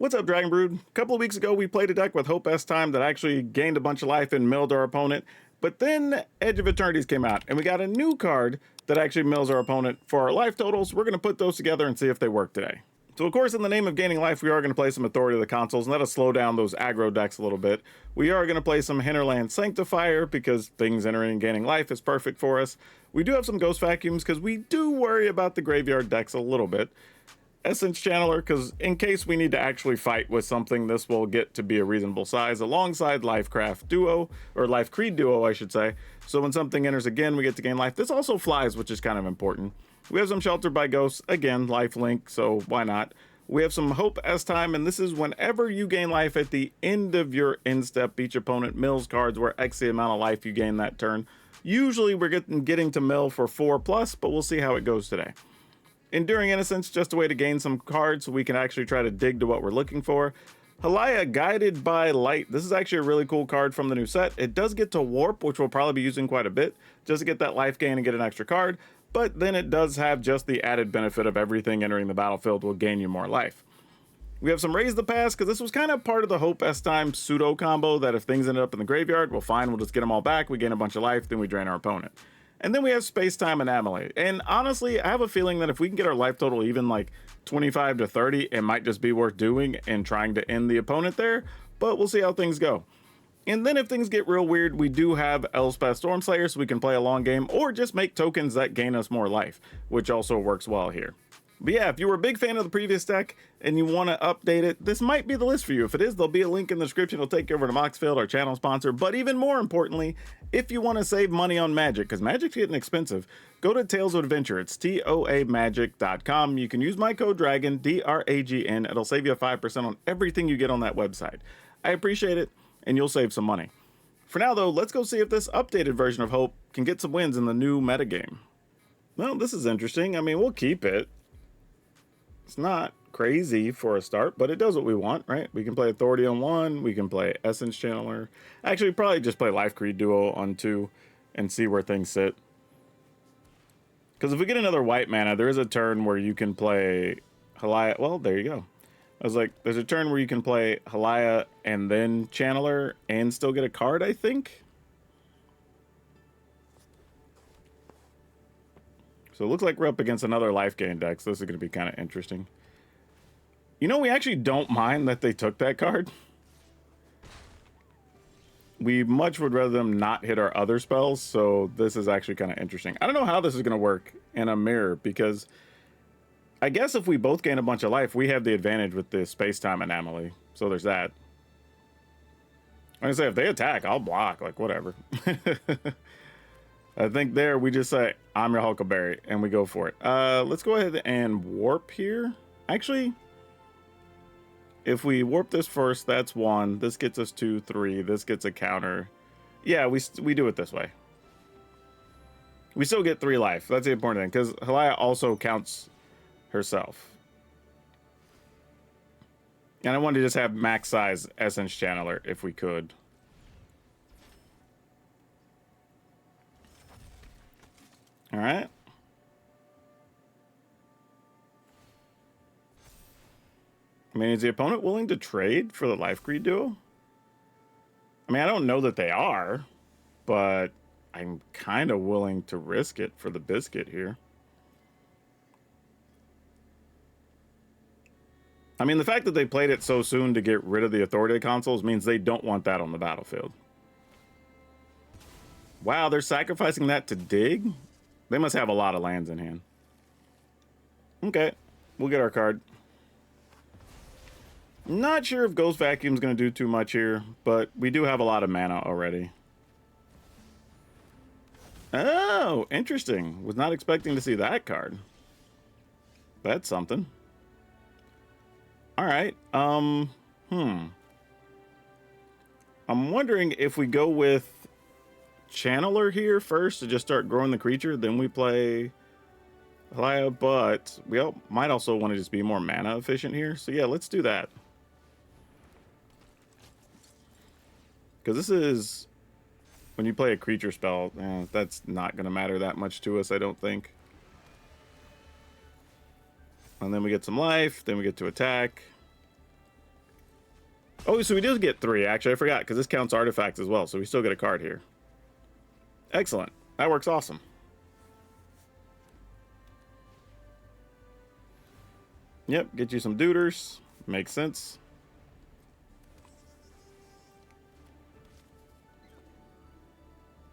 What's up, Dragon Brood? A couple of weeks ago, we played a deck with Hope Estheim that actually gained a bunch of life and milled our opponent, but then Edge of Eternities came out, and we got a new card that actually mills our opponent for our life totals. We're going to put those together and see if they work today. So, of course, in the name of gaining life, we are going to play some Authority of the Consoles, and that'll slow down those aggro decks a little bit. We are going to play some Hinterland Sanctifier, because things entering and gaining life is perfect for us. We do have some Ghost Vacuums, because we do worry about the graveyard decks a little bit. Essence Channeler, because in case we need to actually fight with something, this will get to be a reasonable size, alongside Lifecraft Duo, or Life Creed Duo, I should say. So when something enters again, we get to gain life. This also flies, which is kind of important. We have some Sheltered by Ghosts, again, life link, so why not? We have some Hope Estheim, and this is whenever you gain life at the end of your end step, each opponent mills cards where X the amount of life you gain that turn. Usually we're getting to mill for 4+, but we'll see how it goes today. Enduring Innocence, just a way to gain some cards so we can actually try to dig to what we're looking for. Halaya, Guided by Light. This is actually a really cool card from the new set. It does get to Warp, which we'll probably be using quite a bit, just to get that life gain and get an extra card, but then it does have just the added benefit of everything entering the battlefield will gain you more life. We have some Raise the Past, because this was kind of part of the Hope Estheim pseudo combo that if things ended up in the graveyard, well fine, we'll just get them all back, we gain a bunch of life, then we drain our opponent. And then we have Space-Time Anamoly. And honestly, I have a feeling that if we can get our life total even like 25 to 30, it might just be worth doing and trying to end the opponent there, but we'll see how things go. And then if things get real weird, we do have Elspeth Stormslayer, so we can play a long game or just make tokens that gain us more life, which also works well here. But yeah, if you were a big fan of the previous deck and you want to update it, this might be the list for you. If it is, there'll be a link in the description. It'll take you over to Moxfield, our channel sponsor. But even more importantly, if you want to save money on Magic, because Magic's getting expensive, go to Tales of Adventure. It's toamagic.com. You can use my code DRAGON, D-R-A-G-N. It'll save you 5% on everything you get on that website. I appreciate it, and you'll save some money. For now, though, let's go see if this updated version of Hope can get some wins in the new metagame. Well, this is interesting. I mean, we'll keep it. It's not crazy for a start, but it does what we want, right? We can play Authority on 1, we can play Essence Channeler. Actually, probably just play Life Creed Duo on 2 and see where things sit. Because if we get another white mana, there is a turn where you can play Halaya. Well, there you go. I was like, there's a turn where you can play Halaya and then Channeler and still get a card, I think. So it looks like we're up against another life gain deck, so this is going to be kind of interesting. You know, we actually don't mind that they took that card. We much would rather them not hit our other spells, so this is actually kind of interesting. I don't know how this is going to work in a mirror, because I guess if we both gain a bunch of life, we have the advantage with the Space-Time Anamoly, so there's that. Like I say, if they attack, I'll block, like, whatever. I think there we just say, I'm your Huckleberry, and we go for it. Let's go ahead and warp here. Actually, if we warp this first, that's 1. This gets us 2, 3. This gets a counter. Yeah, we do it this way. We still get 3 life. That's the important thing, because Halaya also counts herself. And I wanted to just have max size Essence Channeler if we could. All right. I mean, is the opponent willing to trade for the Life Creed Duo? I mean, I don't know that they are, but I'm kind of willing to risk it for the biscuit here. I mean, the fact that they played it so soon to get rid of the Authority consoles means they don't want that on the battlefield. Wow, they're sacrificing that to dig? They must have a lot of lands in hand. Okay, we'll get our card. Not sure if Ghost Vacuum's going to do too much here, but we do have a lot of mana already. Oh, interesting. Was not expecting to see that card. That's something. All right. I'm wondering if we go with Channeler here first to just start growing the creature, then we play Halaya, but we might also want to just be more mana efficient here. So yeah, let's do that. Because this is, when you play a creature spell, that's not going to matter that much to us, I don't think. And then we get some life, then we get to attack. Oh, so we did get 3, actually. I forgot, because this counts artifacts as well, so we still get a card here. Excellent. That works awesome. Yep, get you some duders. Makes sense.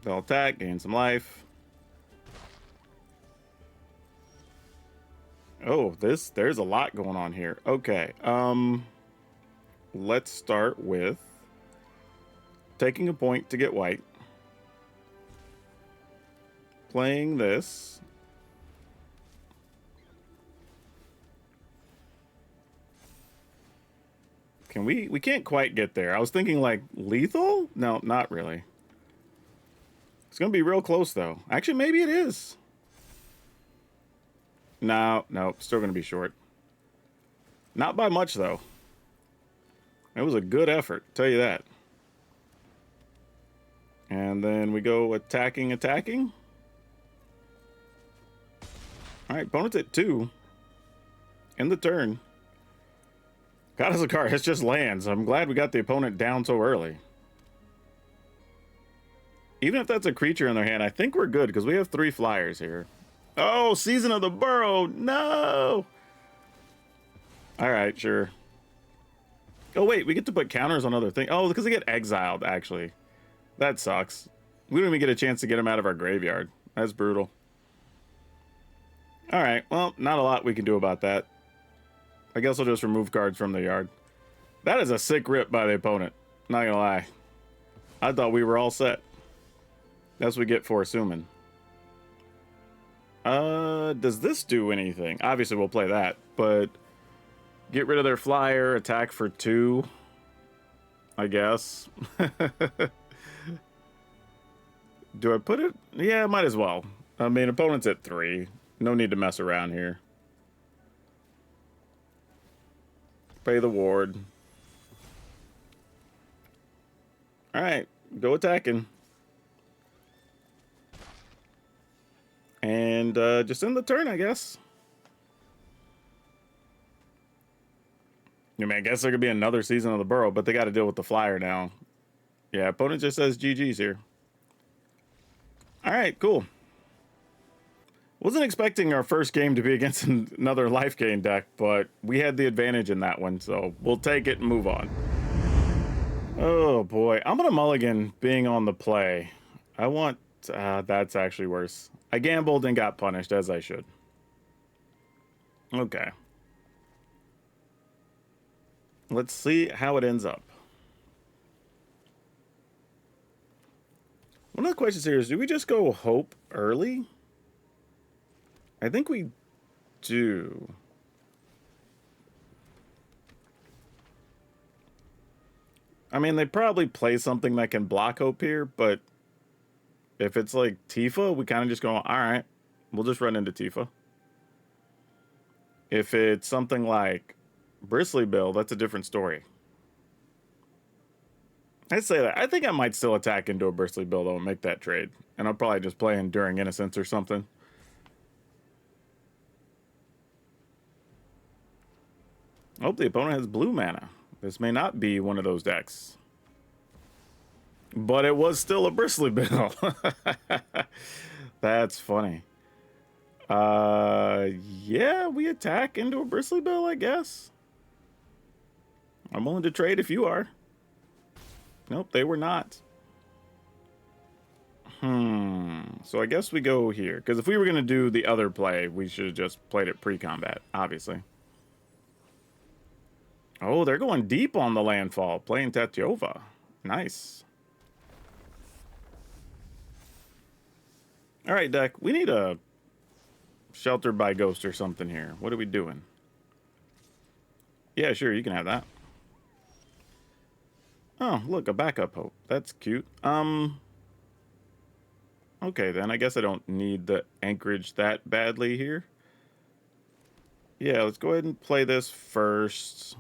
They'll attack, gain some life. Oh, there's a lot going on here. Okay, let's start with taking a point to get white. Playing this. Can we can't quite get there. I was thinking like lethal? No, not really. It's gonna be real close though. Actually, maybe it is. No, still gonna be short. Not by much though. It was a good effort, tell you that. And then we go attacking. All right, opponent's at 2. End the turn. Got us a card. It's just lands. I'm glad we got the opponent down so early. Even if that's a creature in their hand, I think we're good because we have 3 flyers here. Oh, Season of the Burrow. No. All right, sure. Oh, wait, we get to put counters on other things. Oh, because they get exiled, actually. That sucks. We don't even get a chance to get them out of our graveyard. That's brutal. All right, well, not a lot we can do about that. I guess I'll just remove cards from the yard. That is a sick rip by the opponent. Not gonna lie. I thought we were all set. That's what we get for assuming. Does this do anything? Obviously, we'll play that, but get rid of their flyer, attack for 2. I guess. Do I put it? Yeah, might as well. I mean, opponent's at 3. No need to mess around here. Pay the ward. All right, go attacking. And just end the turn, I guess. I mean, I guess there could be another Season of the Burrow, but they got to deal with the flyer now. Yeah, opponent just says GG's here. All right, cool. Wasn't expecting our first game to be against another life gain deck, but we had the advantage in that one, so we'll take it and move on. Oh boy, I'm gonna mulligan being on the play. I want, that's actually worse. I gambled and got punished, as I should. Okay. Let's see how it ends up. One of the questions here is, do we just go Hope early? I think we do. I mean, they probably play something that can block Hope here, but if it's like Tifa, we kind of just go, all right, we'll just run into Tifa. If it's something like Bristly Bill, that's a different story. I'd say that. I think I might still attack into a Bristly Bill, though, and make that trade. And I'll probably just play Enduring Innocence or something. Oh, the opponent has blue mana. This may not be one of those decks. But it was still a Bristly Bill. That's funny. Yeah, we attack into a Bristly Bill, I guess. I'm willing to trade if you are. Nope, they were not. So I guess we go here. Because if we were going to do the other play, we should have just played it pre-combat, obviously. Oh, they're going deep on the landfall, playing Tatiova. Nice. All right, deck. We need a Sheltered by Ghost or something here. What are we doing? Yeah, sure, you can have that. Oh, look, a backup Hope. That's cute. Okay, then I guess I don't need the Anchorage that badly here. Yeah, let's go ahead and play this first.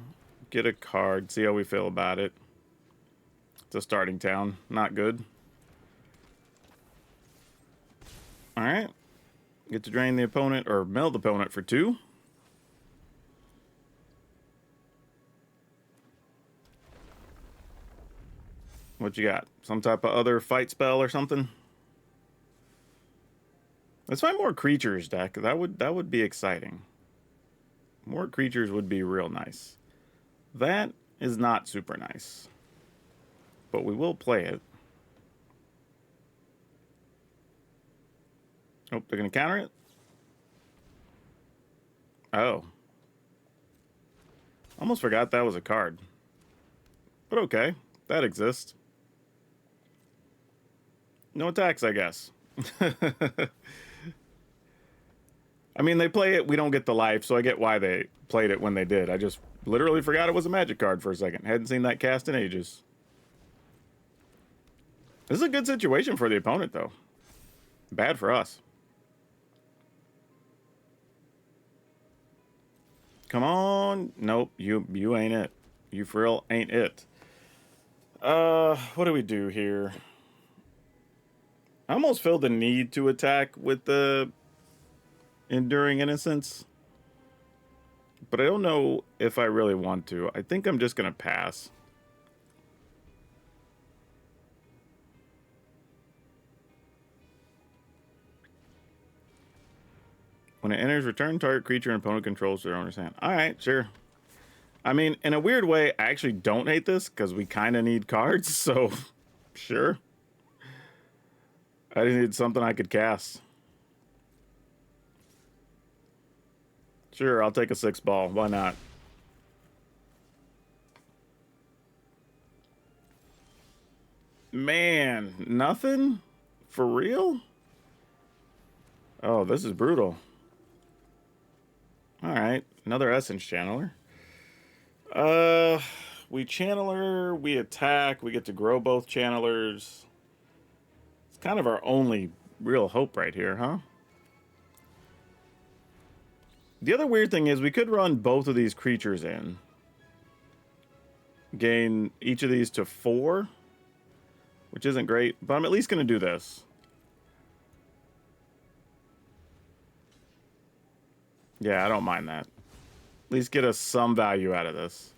Get a card, see how we feel about it. It's a starting town, not good. All right, get to drain the opponent or mill the opponent for 2. What you got? Some type of other fight spell or something? Let's find more creatures, deck. That would be exciting. More creatures would be real nice. That is not super nice. But we will play it. Oh, they're going to counter it? Oh. Almost forgot that was a card. But okay, that exists. No attacks, I guess. I mean, they play it, we don't get the life, so I get why they played it when they did. I just literally forgot it was a magic card for a second. Hadn't seen that cast in ages. This is a good situation for the opponent, though. Bad for us. Come on. Nope, you ain't it. You for real ain't it. What do we do here? I almost feel the need to attack with the Enduring Innocence. But I don't know if I really want to. I think I'm just going to pass. When it enters, return target creature and opponent controls their owner's hand. Alright, sure. I mean, in a weird way, I actually don't hate this, because we kind of need cards, so sure. I just need something I could cast. Sure, I'll take a 6-ball. Why not? Man, nothing? For real? Oh, this is brutal. Alright, another Essence Channeler. We Channeler, we attack, we get to grow both Channelers. It's kind of our only real hope right here, huh? The other weird thing is we could run both of these creatures in. Gain each of these to 4, which isn't great, but I'm at least going to do this. Yeah, I don't mind that. At least get us some value out of this.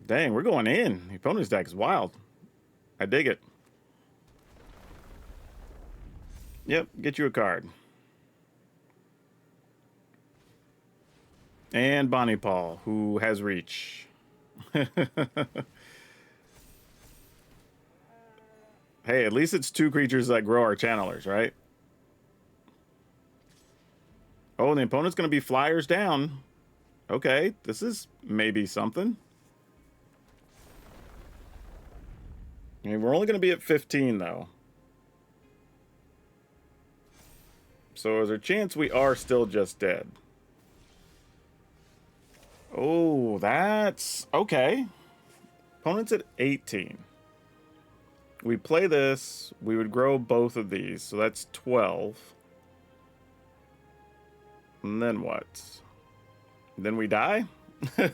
Dang, we're going in. The opponent's deck is wild. I dig it. Yep, get you a card. And Bonnie Paul, who has reach. Hey, at least it's 2 creatures that grow our channelers, right? Oh, and the opponent's going to be flyers down. Okay, this is maybe something. I mean, we're only going to be at 15, though. So is there a chance we are still just dead? Oh, that's... okay. Opponent's at 18. We play this, we would grow both of these, so that's 12. And then what? Then we die? We'd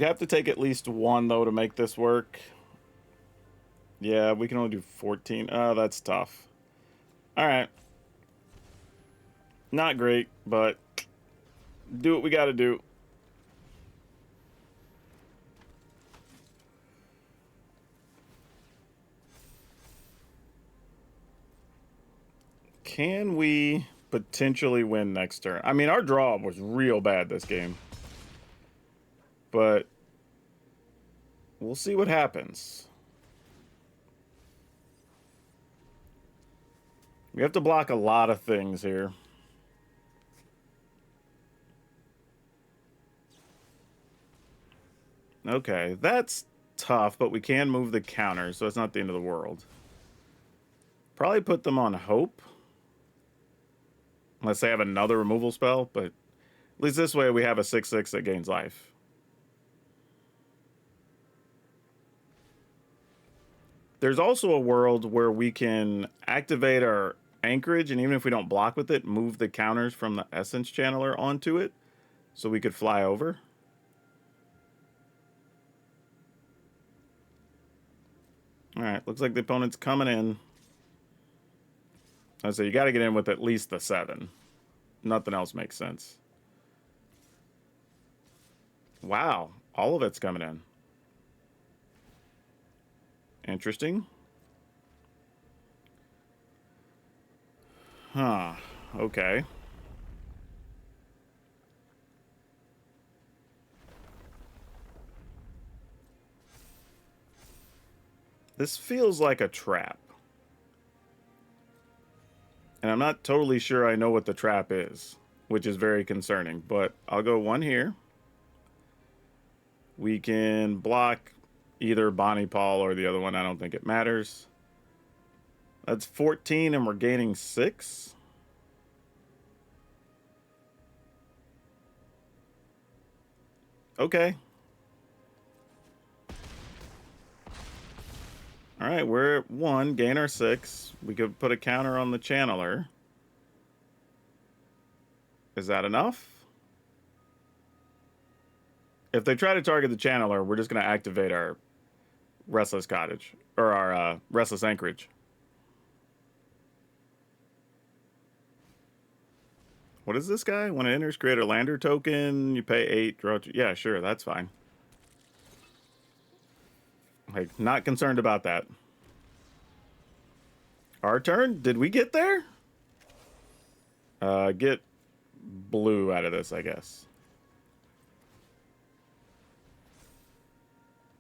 have to take at least 1, though, to make this work. Yeah, we can only do 14. Oh, that's tough. Alright. Not great, but do what we gotta do. Can we potentially win next turn? I mean, our draw was real bad this game. But we'll see what happens. We have to block a lot of things here. Okay, that's tough, but we can move the counters, so it's not the end of the world. Probably put them on Hope. Unless they have another removal spell, but at least this way we have a 6/6 that gains life. There's also a world where we can activate our anchorage, and even if we don't block with it, move the counters from the Essence Channeler onto it, so we could fly over. Alright, looks like the opponent's coming in. I say you gotta get in with at least the 7. Nothing else makes sense. Wow, all of it's coming in. Interesting. Huh, okay. This feels like a trap. And I'm not totally sure I know what the trap is, which is very concerning, but I'll go one here. We can block either Bonnie Paul or the other one. I don't think it matters. That's 14 and we're gaining 6. Okay. All right, we're at 1, gain our 6. We could put a counter on the channeler. Is that enough? If they try to target the channeler, we're just going to activate our Restless Cottage, or our Restless Anchorage. What is this guy? When it enters, create a lander token, you pay 8, draw 2. Yeah, sure, that's fine. Like, not concerned about that. Our turn? Did we get there? Get blue out of this, I guess.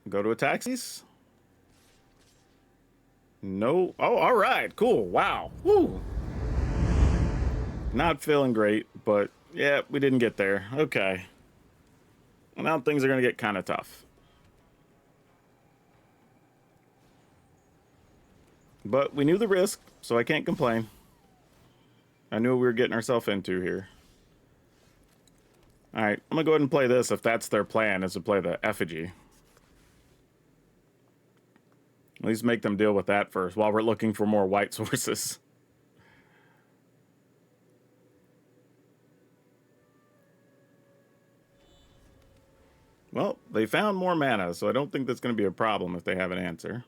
Go to a taxis? No. Oh, all right. Cool. Wow. Woo. Not feeling great, but yeah, we didn't get there. Okay. Well, now things are going to get kind of tough. But we knew the risk, so I can't complain. I knew what we were getting ourselves into here. All right, I'm going to go ahead and play this if that's their plan, is to play the effigy. At least make them deal with that first while we're looking for more white sources. Well, they found more mana, so I don't think that's going to be a problem if they have an answer.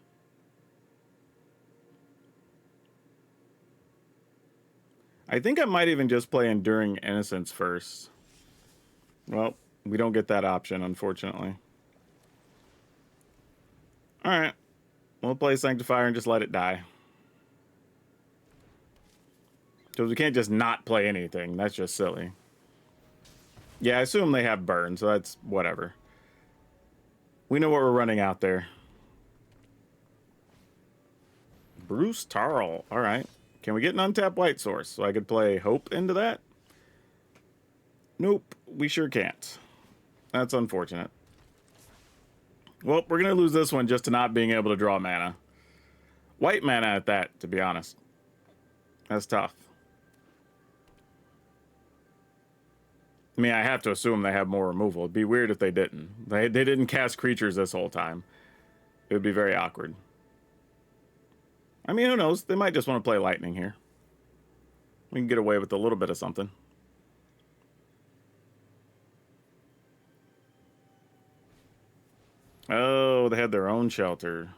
I think I might even just play Enduring Innocence first. Well, we don't get that option, unfortunately. Alright. We'll play Sanctifier and just let it die. Because we can't just not play anything. That's just silly. Yeah, I assume they have burn, so that's whatever. We know what we're running out there. Bruce Tarl. Alright. Can we get an untapped white source so I could play Hope into that? Nope, we sure can't. That's unfortunate. Well, we're going to lose this one just to not being able to draw mana. White mana at that, to be honest. That's tough. I mean, I have to assume they have more removal. It'd be weird if they didn't. They didn't cast creatures this whole time. It would be very awkward. I mean, who knows? They might just want to play lightning here. We can get away with a little bit of something. Oh, they had their own shelter.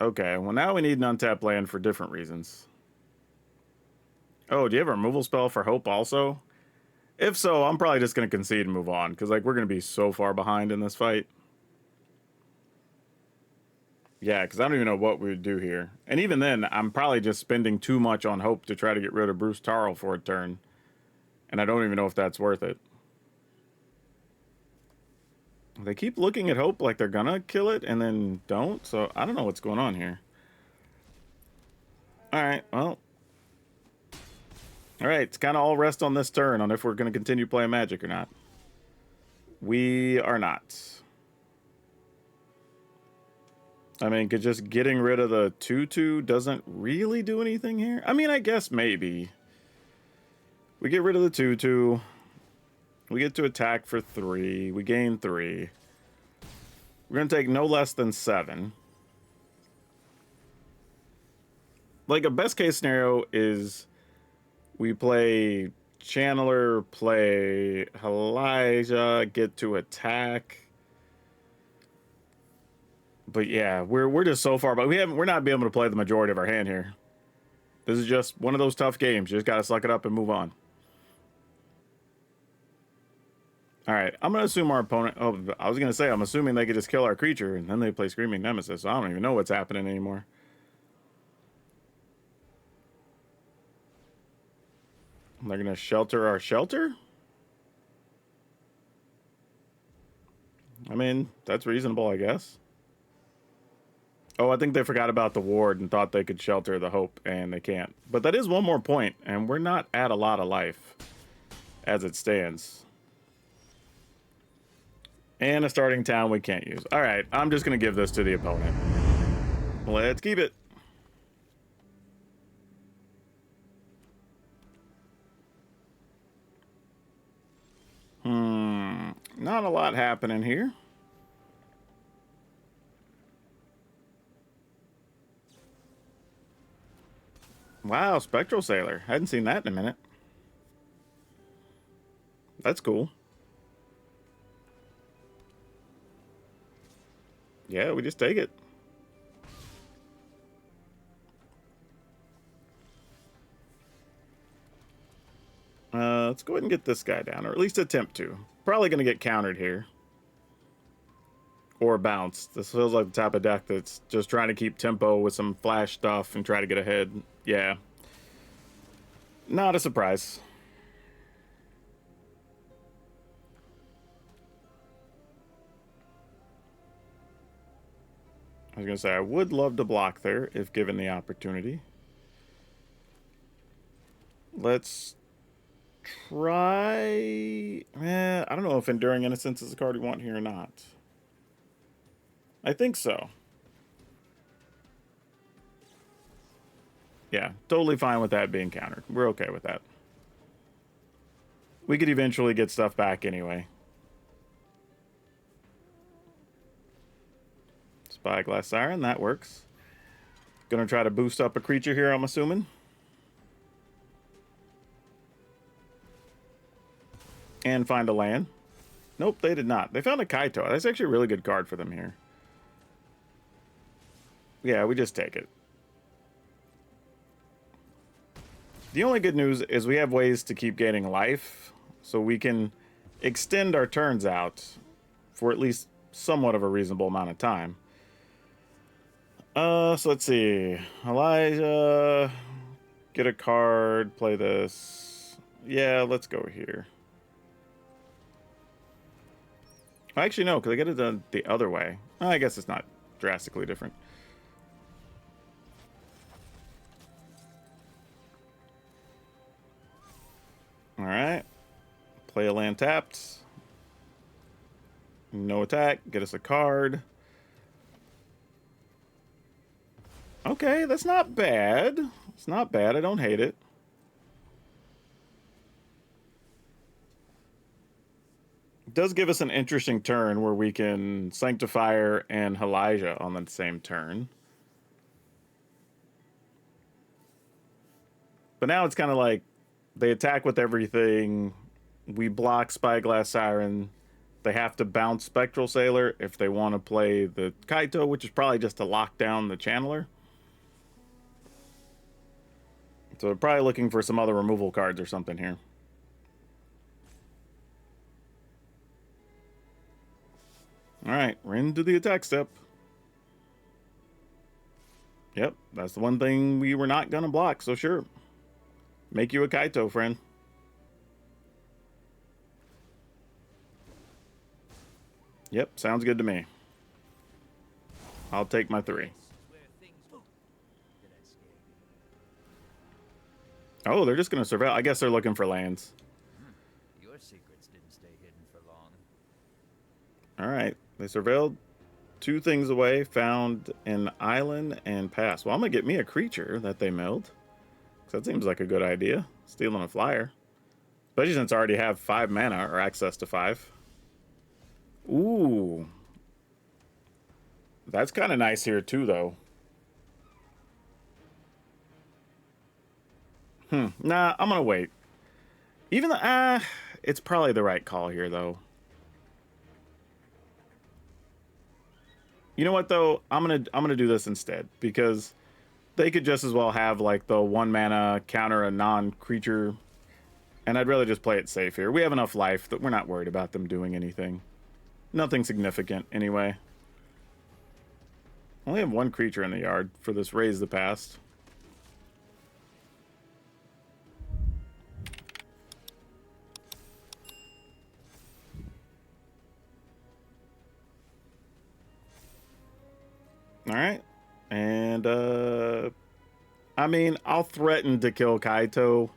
Okay, well now we need an untapped land for different reasons. Oh, do you have a removal spell for Hope also? If so, I'm probably just going to concede and move on, because like we're going to be so far behind in this fight. Yeah, because I don't even know what we would do here. And even then, I'm probably just spending too much on Hope to try to get rid of Bruce Tarl for a turn. And I don't even know if that's worth it. They keep looking at Hope like they're gonna kill it and then don't, so I don't know what's going on here. Alright, well. Alright, it's kind of all rest on this turn on if we're going to continue playing Magic or not. We are not. I mean, just getting rid of the 2/2 doesn't really do anything here. I mean, I guess maybe. We get rid of the 2/2. We get to attack for 3. We gain 3. We're going to take no less than 7. Like, a best case scenario is we play Channeler, play Elijah, get to attack. But yeah, we're just so far, but we're not being able to play the majority of our hand here. This is just one of those tough games. You just got to suck it up and move on. All right, I'm going to assume our opponent... Oh, I was going to say, I'm assuming they could just kill our creature, and then they play Screaming Nemesis. So I don't even know what's happening anymore. They're going to shelter our shelter? I mean, that's reasonable, I guess. Oh, I think they forgot about the ward and thought they could shelter the Hope, and they can't. But that is one more point, and we're not at a lot of life as it stands. And a starting town we can't use. All right, I'm just going to give this to the opponent. Let's keep it. Not a lot happening here. Wow, Spectral Sailor. Hadn't seen that in a minute. That's cool. Yeah, we just take it. Let's go ahead and get this guy down, or at least attempt to. Probably going to get countered here. Or bounced. This feels like the type of deck that's just trying to keep tempo with some flash stuff and try to get ahead. Yeah. Not a surprise. I was going to say, I would love to block there if given the opportunity. Let's try... I don't know if Enduring Innocence is a card we want here or not. I think so. Yeah, totally fine with that being countered. We're okay with that. We could eventually get stuff back anyway. Spyglass Siren, that works. Gonna try to boost up a creature here, I'm assuming. And find a land. Nope, they did not. They found a Kaito. That's actually a really good card for them here. Yeah, we just take it. The only good news is we have ways to keep gaining life, so we can extend our turns out for at least somewhat of a reasonable amount of time. So let's see. Elijah, get a card, play this. Yeah, let's go here. Actually, no, because I get it done the other way. I guess it's not drastically different. All right. Play a land tapped. No attack. Get us a card. Okay, that's not bad. It's not bad. I don't hate it. It does give us an interesting turn where we can Sanctifier and Elijah on the same turn. But now it's kind of like they attack with everything. We block Spyglass Siren. They have to bounce Spectral Sailor if they want to play the Kaito, which is probably just to lock down the Channeler. So they're probably looking for some other removal cards or something here. Alright, we're into the attack step. Yep, that's the one thing we were not going to block, so sure. Make you a Kaito, friend. Yep, sounds good to me. I'll take my 3. Oh, they're just going to surveil. I guess they're looking for lands. Your secrets didn't stay hidden for long. All right. They surveilled 2 things away, found an island, and passed. Well, I'm going to get me a creature that they milled. Because that seems like a good idea. Stealing a flyer. Especially since I already have 5 mana, or access to 5. Ooh. That's kind of nice here, too, though. Nah, I'm going to wait. Even the... it's probably the right call here, though. You know what, though? I'm gonna do this instead, because they could just as well have like the 1 mana counter a non-creature, and I'd rather just play it safe here. We have enough life that we're not worried about them doing anything. Nothing significant anyway. Only have 1 creature in the yard for this Raise the Past. Alright. And, I mean, I'll threaten to kill Kaito,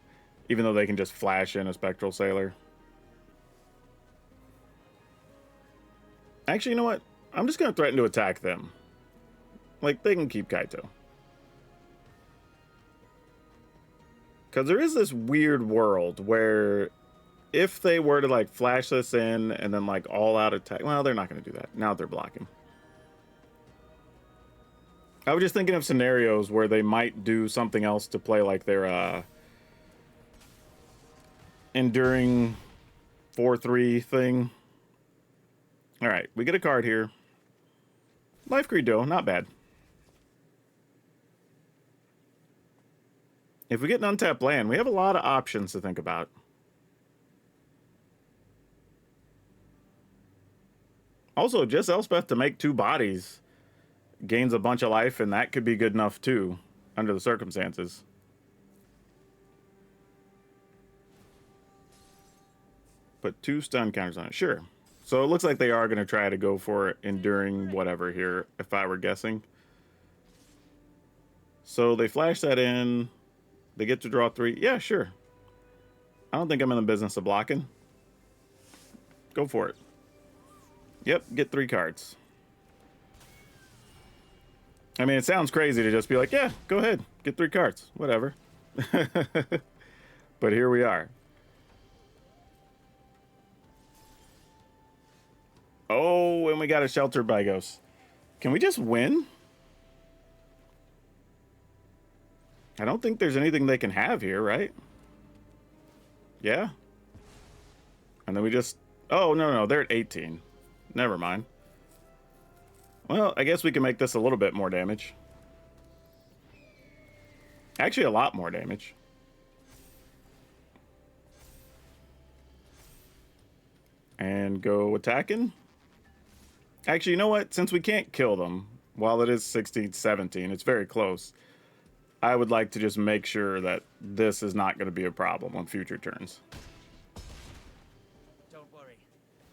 even though they can just flash in a Spectral Sailor. Actually, you know what? I'm just going to threaten to attack them. Like, they can keep Kaito. Because there is this weird world where if they were to, like, flash this in and then, like, all-out attack... Well, they're not going to do that. Now they're blocking. I was just thinking of scenarios where they might do something else to play like their enduring 4/3 thing. All right, we get a card here. Life Greed Duo, not bad. If we get an untapped land, we have a lot of options to think about. Also, just Elspeth to make 2 bodies gains a bunch of life, and that could be good enough too, under the circumstances. Put 2 stun counters on it. Sure. So it looks like they are going to try to go for enduring whatever here, if I were guessing. So they flash that in. They get to draw 3. Yeah, sure. I don't think I'm in the business of blocking. Go for it. Yep, get 3 cards. I mean, it sounds crazy to just be like, yeah, go ahead, get 3 cards, whatever. But here we are. Oh, and we got a Sheltered by Ghost. Can we just win? I don't think there's anything they can have here, right? Yeah. And then we just... Oh, no, they're at 18. Never mind. Well, I guess we can make this a little bit more damage. Actually, a lot more damage. And go attacking. Actually, you know what? Since we can't kill them, while it is 16-17, it's very close. I would like to just make sure that this is not going to be a problem on future turns. Don't worry.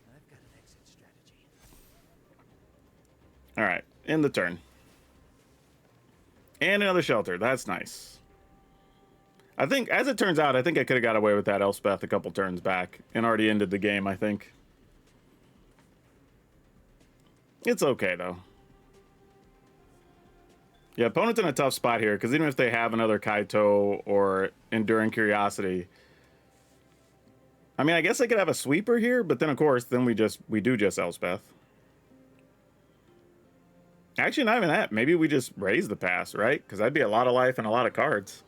I've got an exit strategy. All right, end the turn. And another Shelter. That's nice. I think, as it turns out, I think I could have got away with that Elspeth a couple turns back and already ended the game, I think. It's okay, though. Yeah, opponent's in a tough spot here, because even if they have another Kaito or Enduring Curiosity... I mean, I guess they could have a Sweeper here, but then, of course, then we do just Elspeth. Actually, not even that. Maybe we just raise the pass, right? Because that'd be a lot of life and a lot of cards.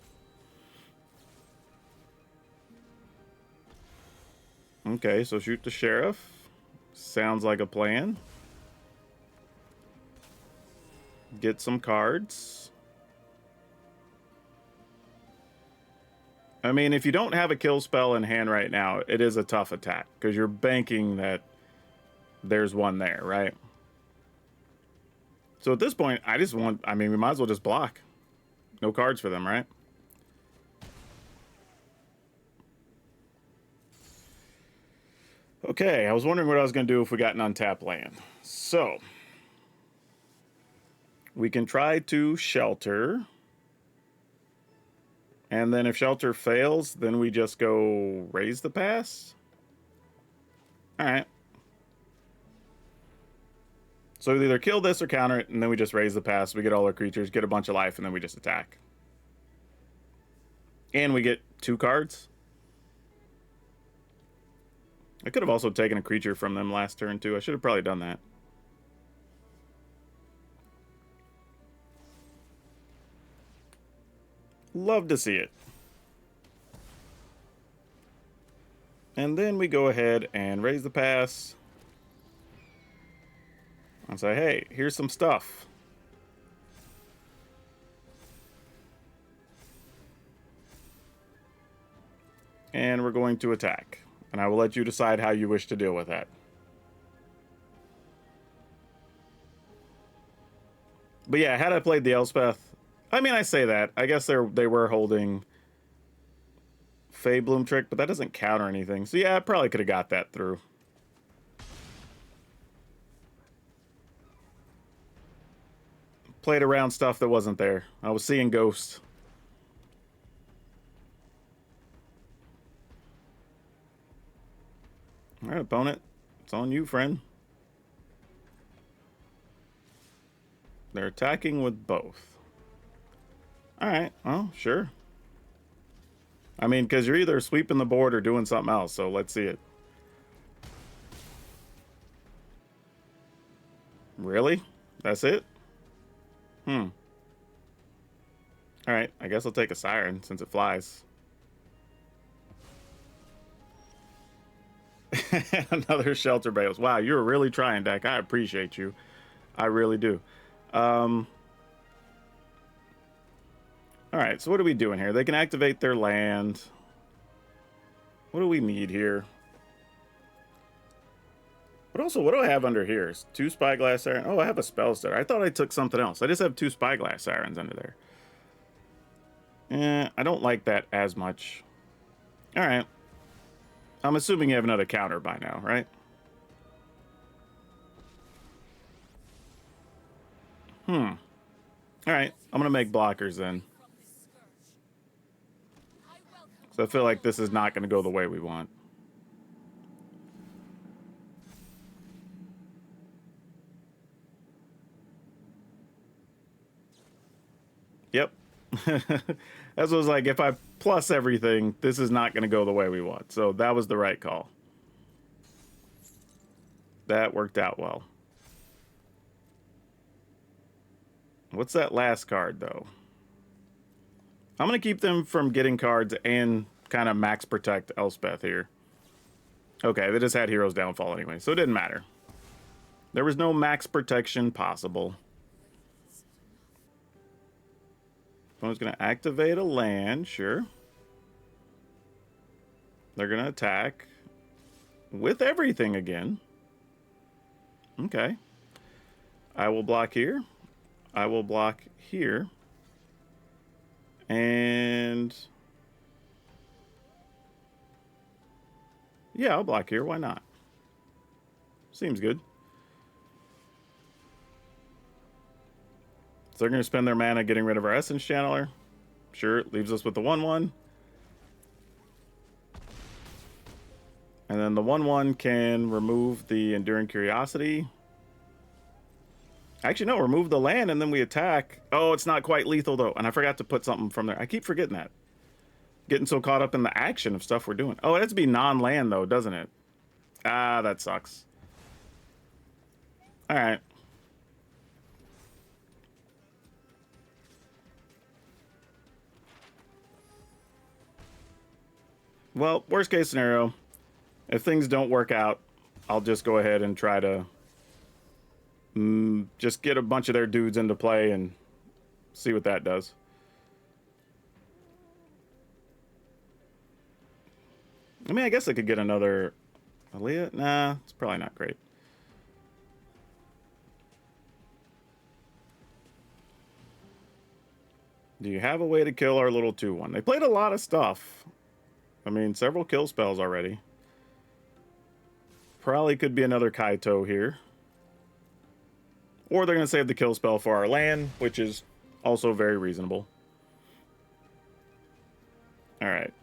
Okay, so shoot the Sheriff. Sounds like a plan. Get some cards. I mean, if you don't have a kill spell in hand right now, it is a tough attack, because you're banking that there's one there, right? So at this point, I mean, we might as well just block. No cards for them, right? Okay, I was wondering what I was going to do if we got an untapped land. So, we can try to Shelter. And then if Shelter fails, then we just go raise the pass. All right. So we either kill this or counter it, and then we just raise the pass. We get all our creatures, get a bunch of life, and then we just attack. And we get 2 cards. I could have also taken a creature from them last turn, too. I should have probably done that. Love to see it. And then we go ahead and raise the pass. And say, hey, here's some stuff. And we're going to attack. And I will let you decide how you wish to deal with that. But yeah, had I played the Elspeth, I mean, I say that. I guess they were holding Fey Bloom Trick, but that doesn't counter anything. So yeah, I probably could have got that through. Played around stuff that wasn't there. I was seeing ghosts. All right, opponent. It's on you, friend. They're attacking with both. All right. Well, sure. I mean, because you're either sweeping the board or doing something else, so let's see it. Really? That's it? All right. I guess I'll take a Siren since it flies. Another Shelter Bales. Wow, you're really trying, Dak. I appreciate you. I really do. All right, so what are we doing here? They can activate their land. What do we need here? But also, what do I have under here? 2 Spyglass Siren. Oh, I have a Spell Stutter. I thought I took something else. I just have 2 Spyglass Sirens under there. I don't like that as much. All right. I'm assuming you have another counter by now, right? All right. I'm going to make blockers then. So I feel like this is not going to go the way we want. Yep. That was like, if I plus everything, this is not going to go the way we want. So that was the right call. That worked out well. What's that last card, though? I'm going to keep them from getting cards and kind of max protect Elspeth here. Okay, they just had Hero's Downfall anyway, so it didn't matter. There was no max protection possible. Someone's going to activate a land, sure. They're going to attack with everything again. Okay. I will block here. I will block here. And yeah, I'll block here. Why not? Seems good. So they're going to spend their mana getting rid of our Essence Channeler. Sure, it leaves us with the 1/1. And then the 1/1 can remove the Enduring Curiosity. Actually, no, remove the land and then we attack. Oh, it's not quite lethal, though. And I forgot to put something from there. I keep forgetting that. Getting so caught up in the action of stuff we're doing. Oh, it has to be non-land, though, doesn't it? Ah, that sucks. All right. Well, worst case scenario, if things don't work out, I'll just go ahead and try to just get a bunch of their dudes into play and see what that does. I mean, I guess I could get another Aaliyah. Nah, it's probably not great. Do you have a way to kill our little 2/1? They played a lot of stuff. I mean, several kill spells already. Probably could be another Kaito here. Or they're going to save the kill spell for our land, which is also very reasonable. All right.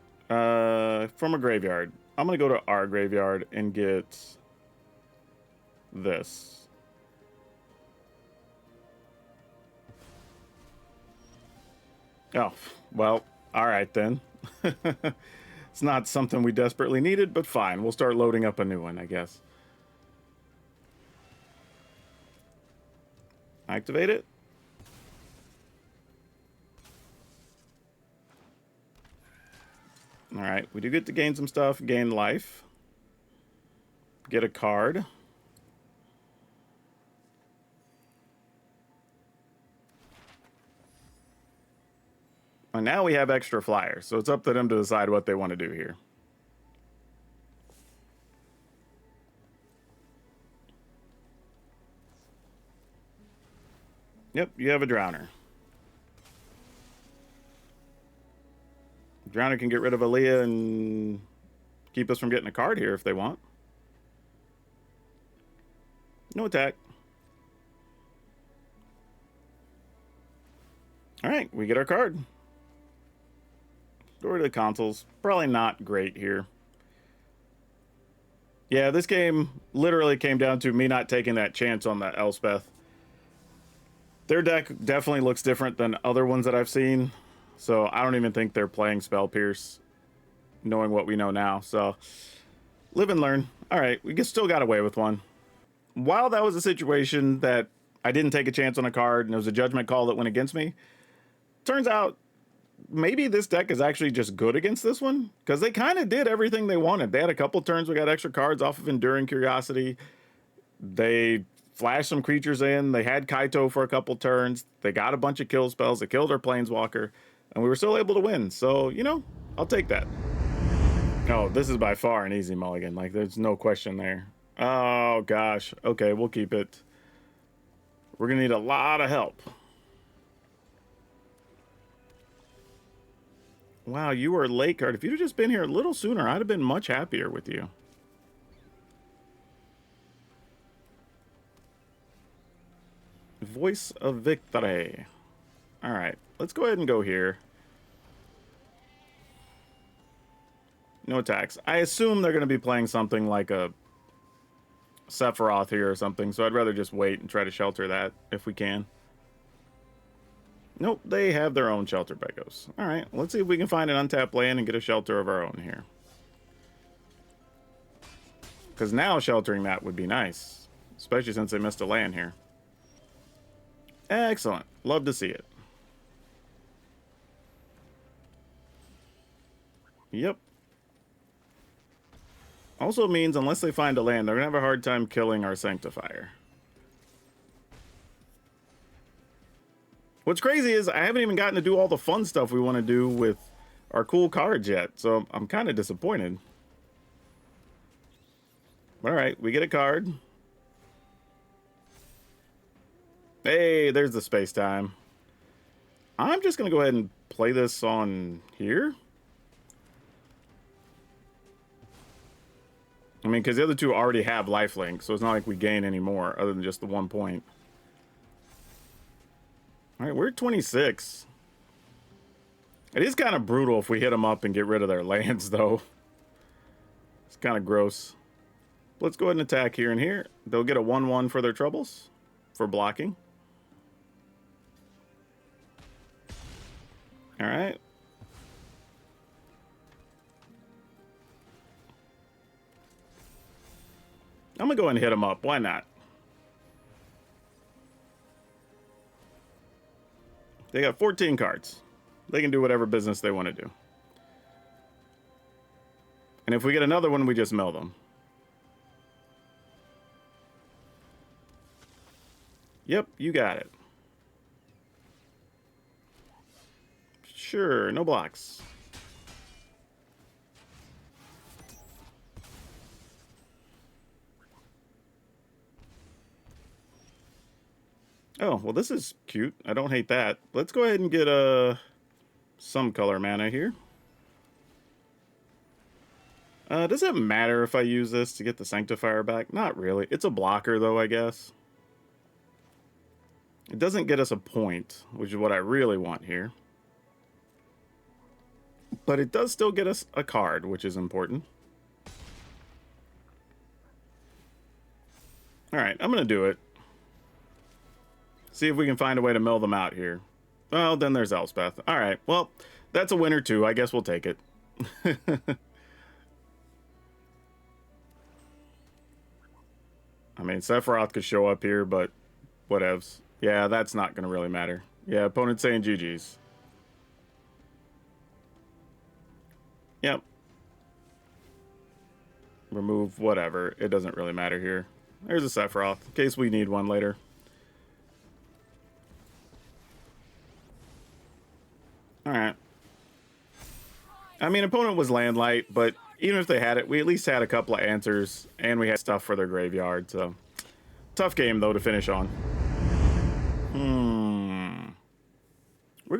From a graveyard. I'm going to go to our graveyard and get this. Oh, well, all right then. It's not something we desperately needed, but fine. We'll start loading up a new one, I guess. Activate it. All right, we do get to gain some stuff, gain life. Get a card. And now we have extra flyers, so it's up to them to decide what they want to do here. Yep, you have a Drowner. Drowner can get rid of Aaliyah and keep us from getting a card here if they want. No attack. All right, we get our card. Go over to the consoles. Probably not great here. Yeah, this game literally came down to me not taking that chance on that Elspeth. Their deck definitely looks different than other ones that I've seen. So I don't even think they're playing Spell Pierce, knowing what we know now. So live and learn. All right, we still got away with one. While that was a situation that I didn't take a chance on a card and it was a judgment call that went against me, turns out maybe this deck is actually just good against this one, because they kind of did everything they wanted. They had a couple turns we got extra cards off of Enduring Curiosity. They flashed some creatures in. They had Kaito for a couple turns. They got a bunch of kill spells. They killed our Planeswalker, and we were still able to win. So, you know, I'll take that. Oh, this is by far an easy mulligan. Like, there's no question there. Oh, gosh. Okay, we'll keep it. We're going to need a lot of help. Wow, you were a late card. If you'd have just been here a little sooner, I'd have been much happier with you. Voice of Victory. All right, let's go ahead and go here. No attacks. I assume they're going to be playing something like a Sephiroth here or something, so I'd rather just wait and try to shelter that if we can. Nope, they have their own shelter Begos. All right, let's see if we can find an untapped land and get a shelter of our own here. Because now sheltering that would be nice, especially since they missed a land here. Excellent. Love to see it. Yep. Also means unless they find a land, they're going to have a hard time killing our Sanctifier. What's crazy is I haven't even gotten to do all the fun stuff we want to do with our cool cards yet, so I'm kind of disappointed. All right, we get a card. Hey, there's the Space-Time. I'm just going to go ahead and play this on here. I mean, because the other two already have lifelink, so it's not like we gain any more other than just the 1 point. All right, we're at 26. It is kind of brutal if we hit them up and get rid of their lands, though. It's kind of gross. Let's go ahead and attack here and here. They'll get a 1/1 for their troubles, for blocking. All right. I'm going to go ahead and hit them up. Why not? They got 14 cards. They can do whatever business they want to do. And if we get another one, we just mill them. Yep, you got it. Sure, no blocks. Oh, well, this is cute. I don't hate that. Let's go ahead and get some color mana here. Does it matter if I use this to get the Sanctifier back? Not really. It's a blocker, though, I guess. It doesn't get us a point, which is what I really want here. But it does still get us a card, which is important. All right, I'm going to do it. See if we can find a way to mill them out here. Well, then there's Elspeth. All right, well, that's a winner too. I guess we'll take it. I mean, Sephiroth could show up here, but whatevs. Yeah, that's not going to really matter. Yeah, opponent saying GG's. Yep. Remove whatever. It doesn't really matter here. There's a Sephiroth, in case we need one later. Alright. I mean, opponent was land light, but even if they had it, we at least had a couple of answers, and we had stuff for their graveyard, so... Tough game, though, to finish on.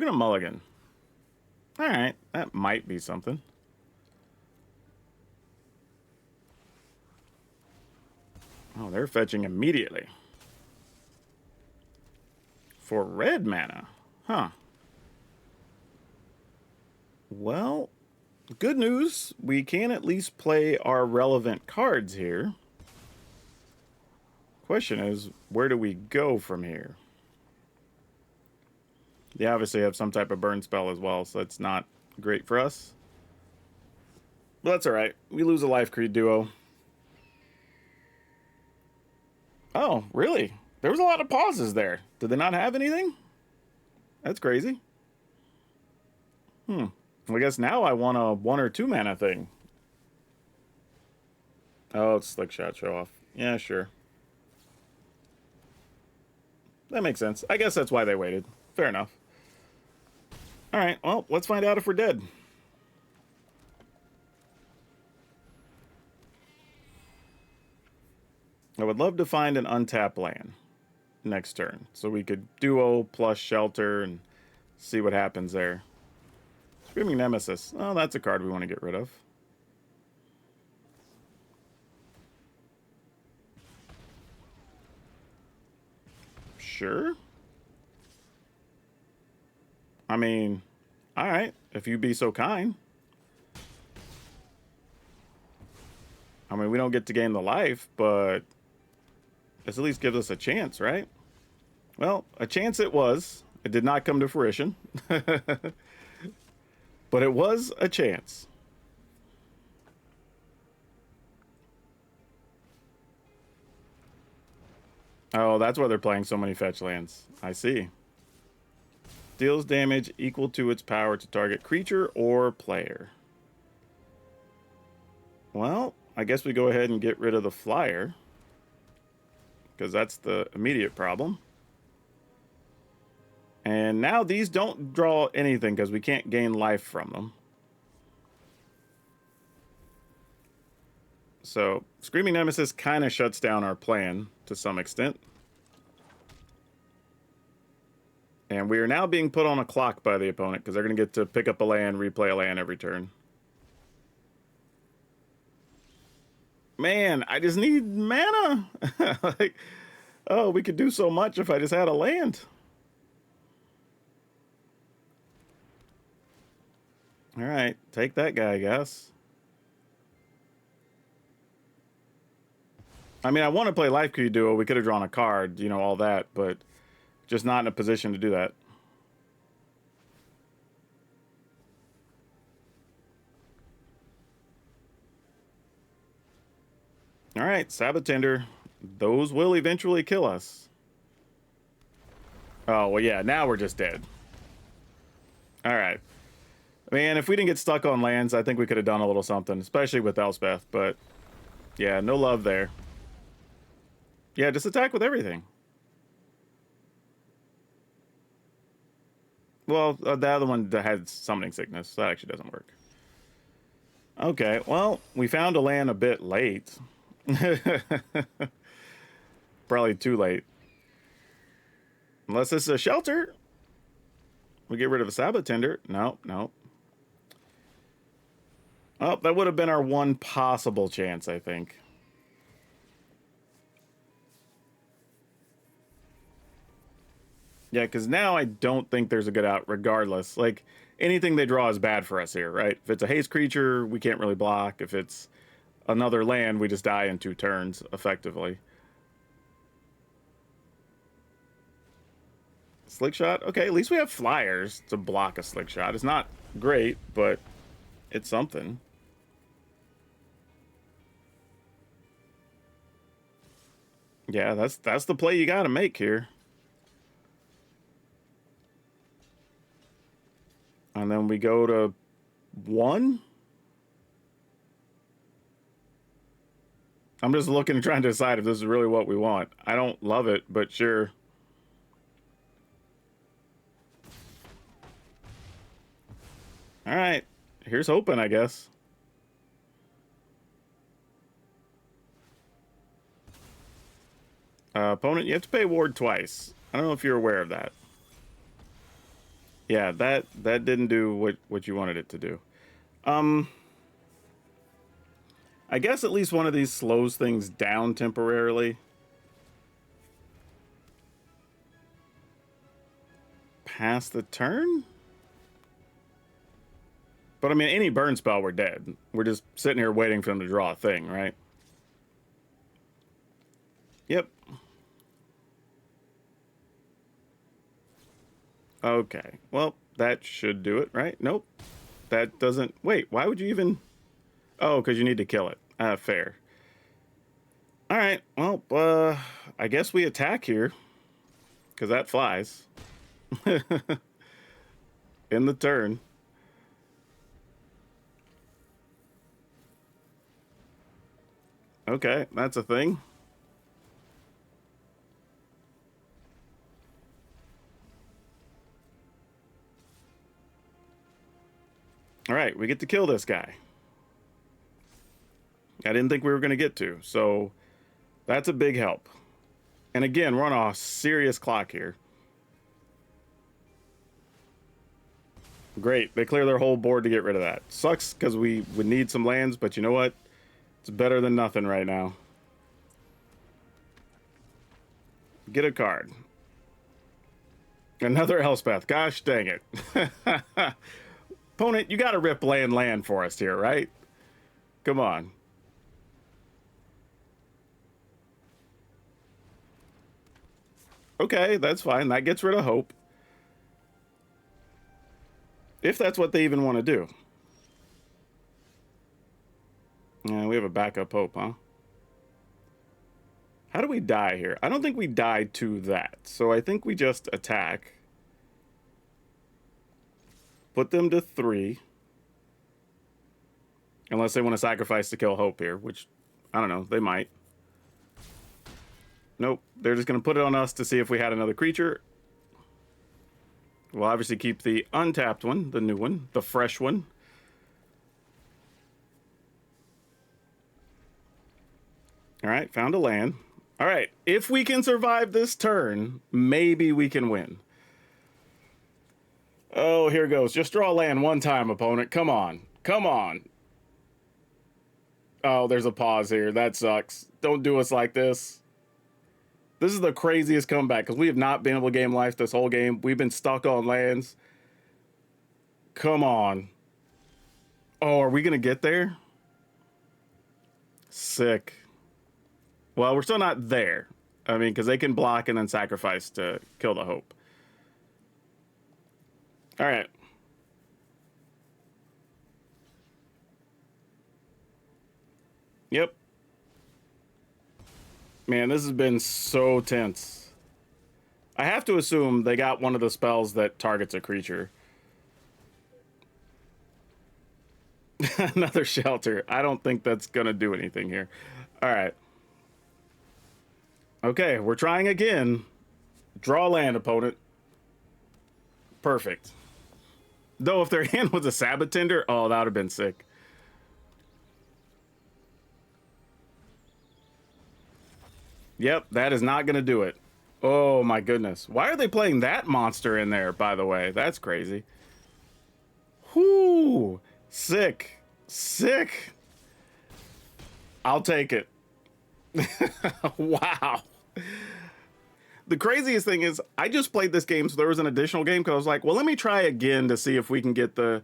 gonna mulligan. All right, that might be something. Oh, they're fetching immediately. For red mana. Huh. Well, good news. We can at least play our relevant cards here. Question is, where do we go from here? They obviously have some type of burn spell as well, so that's not great for us. But that's alright. We lose a life creed duo. Oh, really? There was a lot of pauses there. Did they not have anything? That's crazy. Well, I guess now I want a 1 or 2 mana thing. Oh, it's Slick Shot show off. Yeah, sure. That makes sense. I guess that's why they waited. Fair enough. Alright, well, let's find out if we're dead. I would love to find an untapped land next turn, so we could duo plus shelter and see what happens there. Screaming Nemesis. Oh, that's a card we want to get rid of. Sure. I mean, alright, if you be so kind. I mean, we don't get to gain the life, but this at least gives us a chance, right? Well, a chance it was. It did not come to fruition. But it was a chance. Oh, that's why they're playing so many fetch lands. I see. Deals damage equal to its power to target creature or player. Well, I guess we go ahead and get rid of the flyer, because that's the immediate problem. And now these don't draw anything because we can't gain life from them. So, Screaming Nemesis kind of shuts down our plan to some extent. And we are now being put on a clock by the opponent because they're going to get to pick up a land, replay a land every turn. Man, I just need mana. Like, oh, we could do so much if I just had a land. All right, take that guy, I guess. I mean, I want to play Life Creed Duo. We could have drawn a card, you know, all that, but just not in a position to do that. All right, Sabotender. Those will eventually kill us. Oh, well, yeah, now we're just dead. All right. Man, if we didn't get stuck on lands, I think we could have done a little something, especially with Elspeth, but yeah, no love there. Yeah, just attack with everything. Well, the other one that had Summoning Sickness, so that actually doesn't work. Okay, well, we found a land a bit late. Probably too late. Unless it's a shelter. We get rid of a Sabotender. No, no. Oh, that would have been our one possible chance, I think. Yeah, because now I don't think there's a good out regardless. Like, anything they draw is bad for us here, right? If it's a haste creature, we can't really block. If it's another land, we just die in 2 turns, effectively. Slick Shot? Okay, at least we have flyers to block a Slick Shot. It's not great, but it's something. Yeah, that's the play you gotta make here. And then we go to 1. I'm just looking and trying to decide if this is really what we want. I don't love it, but sure. All right, here's hoping, I guess. Opponent, you have to pay ward twice. I don't know if you're aware of that. Yeah, that didn't do what you wanted it to do. I guess at least one of these slows things down temporarily. Pass the turn? But I mean, any burn spell, we're dead. We're just sitting here waiting for them to draw a thing, right? Yep. Okay. Well, that should do it, right? Nope. That doesn't... Wait, why would you even... Oh, because you need to kill it. Fair. All right. Well, I guess we attack here. Because that flies. In the turn. Okay, that's a thing. All right, we get to kill this guy. I didn't think we were going to get to, so that's a big help. And again, we're on a serious clock here. Great, they clear their whole board to get rid of that. Sucks because we would need some lands, but you know what? It's better than nothing right now. Get a card. Another Elspeth. Gosh dang it. Opponent, you got to rip land for us here, right? Come on. Okay, that's fine. That gets rid of Hope. If that's what they even want to do. Yeah, we have a backup Hope, huh? How do we die here? I don't think we die to that. So I think we just attack. Put them to 3. Unless they want to sacrifice to kill Hope here, which, I don't know, they might. Nope, they're just going to put it on us to see if we had another creature. We'll obviously keep the untapped one, the new one, the fresh one. All right, found a land. All right, if we can survive this turn, maybe we can win. Oh, here goes. Just draw land one time, opponent. Come on. Come on. Oh, there's a pause here. That sucks. Don't do us like this. This is the craziest comeback because we have not been able to game life this whole game. We've been stuck on lands. Come on. Oh, are we going to get there? Sick. Well, we're still not there. I mean, because they can block and then sacrifice to kill the Hope. All right. Yep. Man, this has been so tense. I have to assume they got one of the spells that targets a creature. Another shelter. I don't think that's going to do anything here. All right. Okay, we're trying again. Draw land, opponent. Perfect. Though if their hand was a Sabatender, oh, that would have been sick. Yep, that is not going to do it. Oh, my goodness. Why are they playing that monster in there, by the way? That's crazy. Whoo! Sick. Sick. I'll take it. Wow. The craziest thing is, I just played this game, so there was an additional game, because I was like, well, let me try again to see if we can get the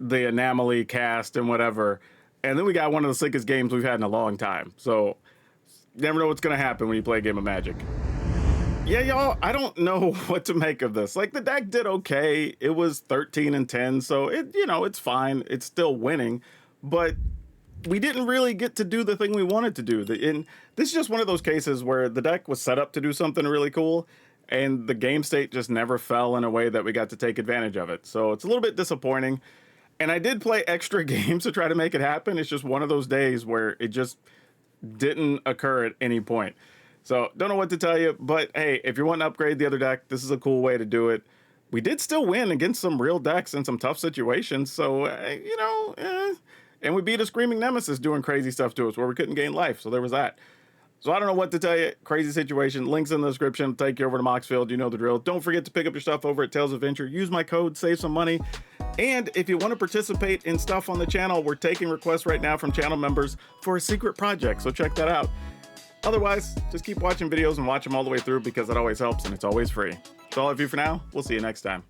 Anomaly cast and whatever. And then we got one of the sickest games we've had in a long time. So, never know what's going to happen when you play a game of Magic. Yeah, y'all, I don't know what to make of this. Like, the deck did okay. It was 13-10, so, it's fine. It's still winning. But we didn't really get to do the thing we wanted to do. And this is just one of those cases where the deck was set up to do something really cool, and the game state just never fell in a way that we got to take advantage of it. So it's a little bit disappointing. And I did play extra games to try to make it happen. It's just one of those days where it just didn't occur at any point. So don't know what to tell you, but hey, if you want to upgrade the other deck, this is a cool way to do it. We did still win against some real decks in some tough situations. So, and we beat a Screaming Nemesis doing crazy stuff to us where we couldn't gain life. So there was that. So I don't know what to tell you. Crazy situation. Links in the description. Take you over to Moxfield. You know the drill. Don't forget to pick up your stuff over at Tales of Venture. Use my code, save some money. And if you want to participate in stuff on the channel, we're taking requests right now from channel members for a secret project. So check that out. Otherwise, just keep watching videos and watch them all the way through because it always helps and it's always free. That's all I have for you for now. We'll see you next time.